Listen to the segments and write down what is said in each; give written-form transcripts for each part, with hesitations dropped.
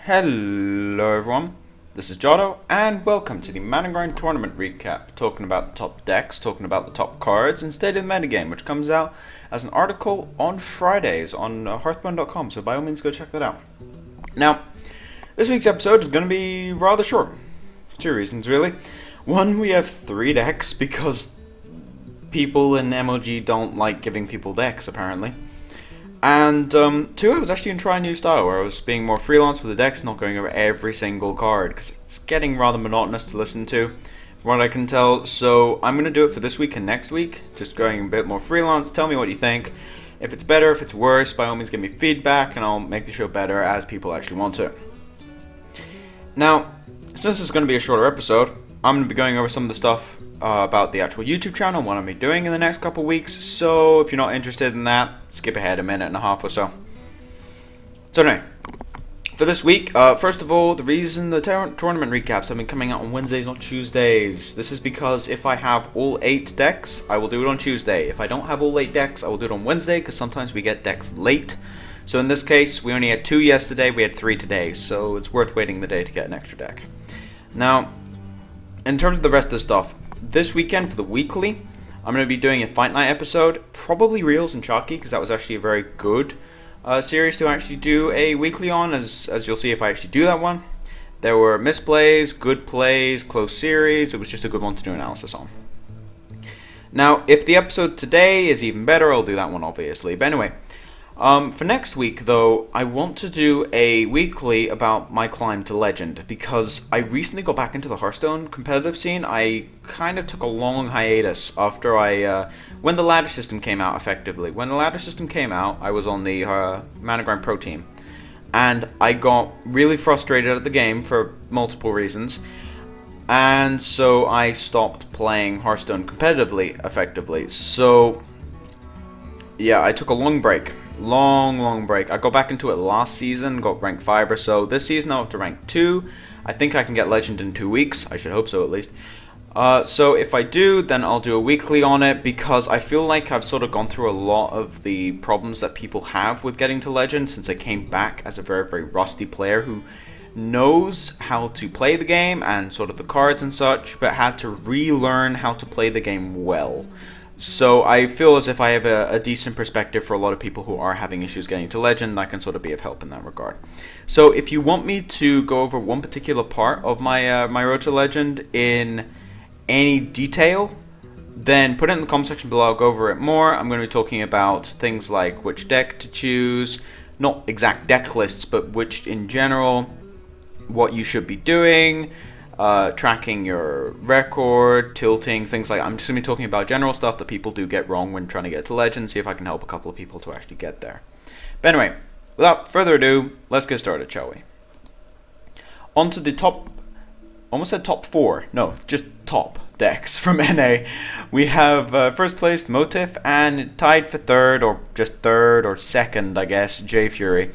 Hello everyone, this is Jotto, and welcome to the Managrind tournament recap, talking about the top decks, talking about the top cards, and state of the metagame, which comes out as an article on Fridays on hearthpwn.com, so by all means go check that out. Now, this week's episode is going to be rather short. Two reasons really. One, we have 3 decks because people in MLG don't like giving people decks apparently. And 2, I was actually going to try a new style where I was being more freelance with the decks, not going over every single card, because it's getting rather monotonous to listen to, from what I can tell. So I'm going to do it for this week and next week, just going a bit more freelance. Tell me what you think. If it's better, if it's worse, by all means give me feedback, and I'll make the show better as people actually want to. Now, since this is going to be a shorter episode, I'm going to be going over some of the stuff about the actual YouTube channel, what I'm going to be doing in the next couple weeks, so if you're not interested in that, skip ahead a minute and a half or so. So anyway, for this week, first of all, the reason the tournament recaps have been coming out on Wednesdays, not Tuesdays. This is because if I have all 8 decks, I will do it on Tuesday. If I don't have all 8 decks, I will do it on Wednesday, because sometimes we get decks late. So in this case, we only had 2 yesterday, we had 3 today, so it's worth waiting the day to get an extra deck. Now, in terms of the rest of the stuff, this weekend for the weekly, I'm going to be doing a Fight Night episode, probably Reels and Chalky, because that was actually a very good series to actually do a weekly on, as you'll see if I actually do that one. There were misplays, good plays, close series. It was just a good one to do analysis on. Now, if the episode today is even better, I'll do that one obviously. But anyway, for next week though, I want to do a weekly about my climb to Legend, because I recently got back into the Hearthstone competitive scene. I kind of took a long hiatus after when the ladder system came out effectively. When the ladder system came out, I was on the Managrind Pro team, and I got really frustrated at the game for multiple reasons, and so I stopped playing Hearthstone competitively effectively. So yeah, I took a long break. Long break. I got back into it last season, got rank 5 or so. This season I'm up to rank 2. I think I can get Legend in 2 weeks. I should hope so at least. So if I do, then I'll do a weekly on it, because I feel like I've sort of gone through a lot of the problems that people have with getting to Legend since I came back as a very rusty player who knows how to play the game and sort of the cards and such, but had to relearn how to play the game well. So I feel as if I have a decent perspective for a lot of people who are having issues getting to Legend. I can sort of be of help in that regard. So if you want me to go over one particular part of my my road to Legend in any detail, then put it in the comment section below. I'll go over it more. I'm going to be talking about things like which deck to choose, not exact deck lists, but which in general, what you should be doing, tracking your record, tilting, things like that. I'm just going to be talking about general stuff that people do get wrong when trying to get to Legend, see if I can help a couple of people to actually get there. But anyway, without further ado, let's get started, shall we? On to the top, almost said top 4, no, just top decks from NA. We have first place Motif, and tied for 3rd, or just 3rd or 2nd, I guess, J Fury.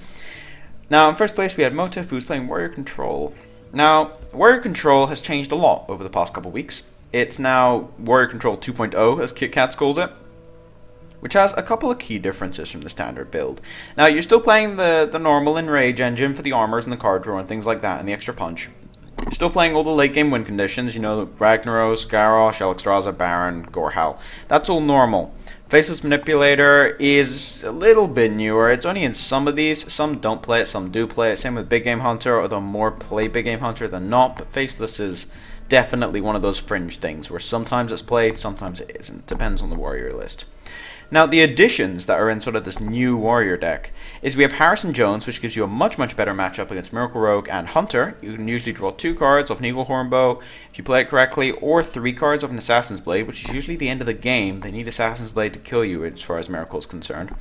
Now in first place we had Motif, who's playing Warrior Control. Now, Warrior Control has changed a lot over the past couple weeks. It's now Warrior Control 2.0, as KitKat calls it, which has a couple of key differences from the standard build. Now, you're still playing the normal Enrage engine for the armors and the card draw and things like that, and the extra punch. You're still playing all the late game win conditions, you know, Ragnaros, Garrosh, Alexstrasza, Baron, Gorehal. That's all normal. Faceless Manipulator is a little bit newer. It's only in some of these. Some don't play it, some do play it. Same with Big Game Hunter, although more play Big Game Hunter than not. But Faceless is definitely one of those fringe things where sometimes it's played, sometimes it isn't. Depends on the warrior list. Now, the additions that are in sort of this new warrior deck is we have Harrison Jones, which gives you a much better matchup against Miracle Rogue and Hunter. You can usually draw 2 cards off an Eagle Hornbow if you play it correctly, or 3 cards off an Assassin's Blade, which is usually the end of the game. They need Assassin's Blade to kill you as far as Miracle is concerned.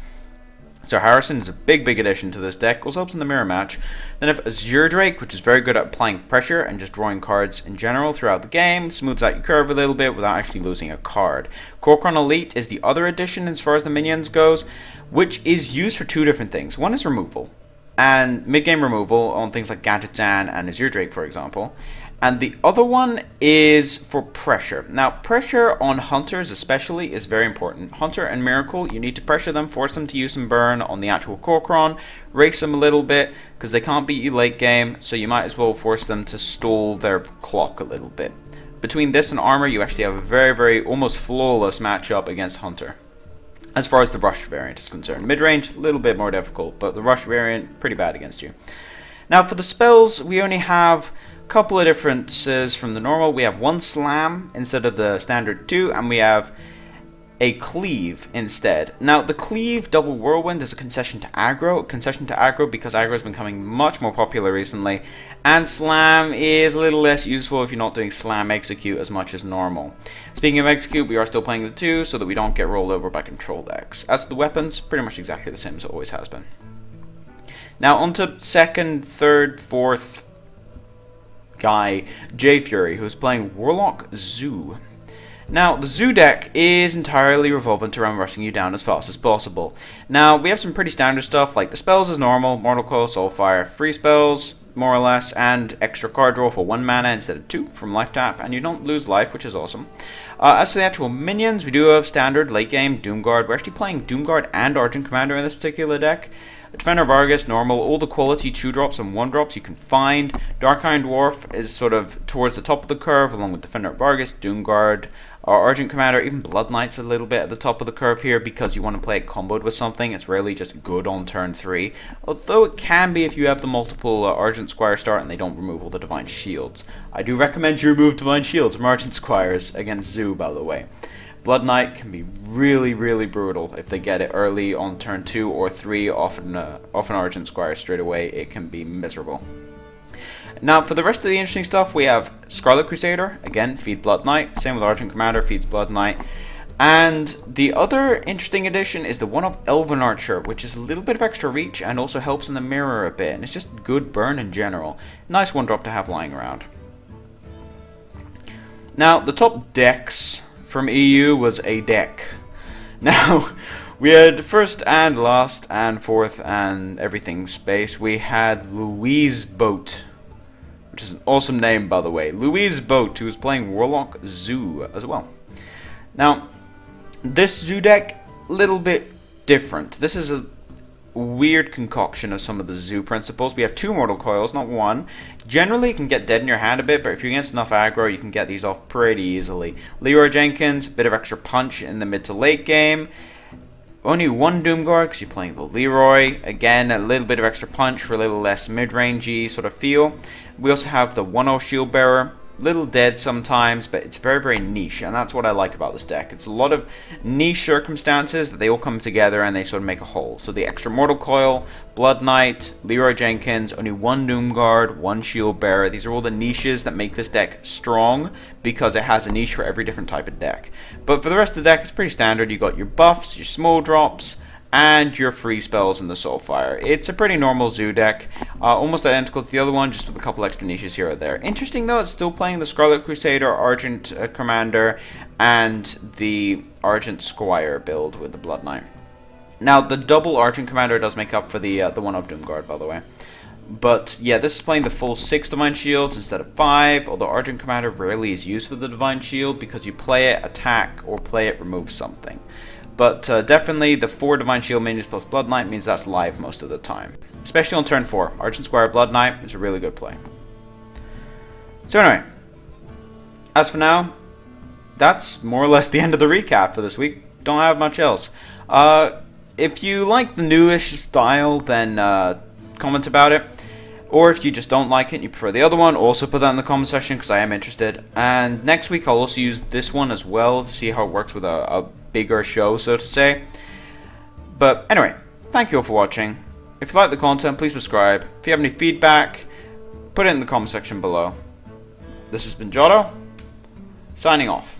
So Harrison is a big addition to this deck. Also helps in the mirror match. Then I have Azure Drake, which is very good at applying pressure and just drawing cards in general throughout the game. Smooths out your curve a little bit without actually losing a card. Korkron Elite is the other addition as far as the minions goes, which is used for 2 different things. One is removal, and mid-game removal on things like Gadgetzan and Azure Drake, for example. And the other one is for pressure. Now, pressure on hunters especially is very important. Hunter and Miracle, you need to pressure them, force them to use some burn on the actual Corcoran, race them a little bit, because they can't beat you late game, so you might as well force them to stall their clock a little bit. Between this and armor, you actually have a very, very almost flawless matchup against Hunter. As far as the rush variant is concerned. Mid-range, a little bit more difficult, but the rush variant, pretty bad against you. Now for the spells, we only have couple of differences from the normal. We have one slam instead of the standard 2, and we have a cleave instead. Now the cleave double whirlwind is a concession to aggro, because aggro has been becoming much more popular recently, and slam is a little less useful if you're not doing slam execute as much as normal. Speaking of execute, we are still playing the 2 so that we don't get rolled over by control decks. As for the weapons, pretty much exactly the same as it always has been. Now on to second, third, fourth guy, J Fury, who's playing Warlock Zoo. Now, the Zoo deck is entirely revolvent around rushing you down as fast as possible. Now, we have some pretty standard stuff, like the spells as normal, Mortal Coil, Soulfire, free spells, more or less, and extra card draw for 1 mana instead of 2 from life tap, and you don't lose life, which is awesome. As for the actual minions, we do have standard late game Doomguard. We're actually playing Doomguard and Argent Commander in this particular deck. Defender Vargas, normal, all the quality 2-drops and 1-drops you can find. Dark Iron Dwarf is sort of towards the top of the curve, along with Defender Vargas, Doomguard, Argent Commander, even Blood Knight's a little bit at the top of the curve here because you want to play it comboed with something. It's rarely just good on turn 3, although it can be if you have the multiple Argent Squire start and they don't remove all the Divine Shields. I do recommend you remove Divine Shields from Argent Squires against Zoo, by the way. Blood Knight can be really, really brutal if they get it early on turn 2 or 3 off an Argent Squire straight away. It can be miserable. Now for the rest of the interesting stuff, we have Scarlet Crusader, again feed Blood Knight, same with Argent Commander, feeds Blood Knight. And the other interesting addition is the one of Elven Archer, which is a little bit of extra reach and also helps in the mirror a bit, and it's just good burn in general. Nice 1-drop to have lying around. Now the top decks from EU was a deck. Now, we had first and last and fourth and everything space. We had Louise Boat, which is an awesome name, by the way. Louise Boat, who was playing Warlock Zoo as well. Now, this Zoo deck, a little bit different. This is a weird concoction of some of the Zoo principles. We have 2 Mortal Coils, not 1. Generally, you can get dead in your hand a bit, but if you're against enough aggro, you can get these off pretty easily. Leroy Jenkins, a bit of extra punch in the mid to late game. Only 1 Doomguard because you're playing the Leroy. Again, a little bit of extra punch for a little less mid-rangey sort of feel. We also have the 1-0 Shield Bearer. Little dead sometimes, but it's very, very niche, and that's what I like about this deck. It's a lot of niche circumstances that they all come together and they sort of make a whole. So the extra Mortal Coil, Blood Knight, Leroy Jenkins, only 1 Doomguard, 1 Shield Bearer. These are all the niches that make this deck strong because it has a niche for every different type of deck. But for the rest of the deck, it's pretty standard. You got your buffs, your small drops, and your free spells in the Soulfire. It's a pretty normal Zoo deck, almost identical to the other one, just with a couple extra niches here or there. Interesting though, it's still playing the Scarlet Crusader, Argent Commander, and the Argent Squire build with the Blood Knight. Now, the double Argent Commander does make up for the one of Doomguard, by the way. But yeah, this is playing the full 6 Divine Shields instead of 5, although Argent Commander rarely is used for the Divine Shield because you play it, attack, or play it, remove something. But definitely the 4 Divine Shield minions plus Blood Knight means that's live most of the time. Especially on turn 4. Argent Squire Blood Knight is a really good play. So anyway, as for now, that's more or less the end of the recap for this week. Don't have much else. If you like the newish style, then comment about it. Or if you just don't like it and you prefer the other one, also put that in the comment section because I am interested. And next week I'll also use this one as well to see how it works with a bigger show, so to say. But anyway, thank you all for watching. If you like the content, please subscribe. If you have any feedback, put it in the comment section below. This has been Jotto, signing off.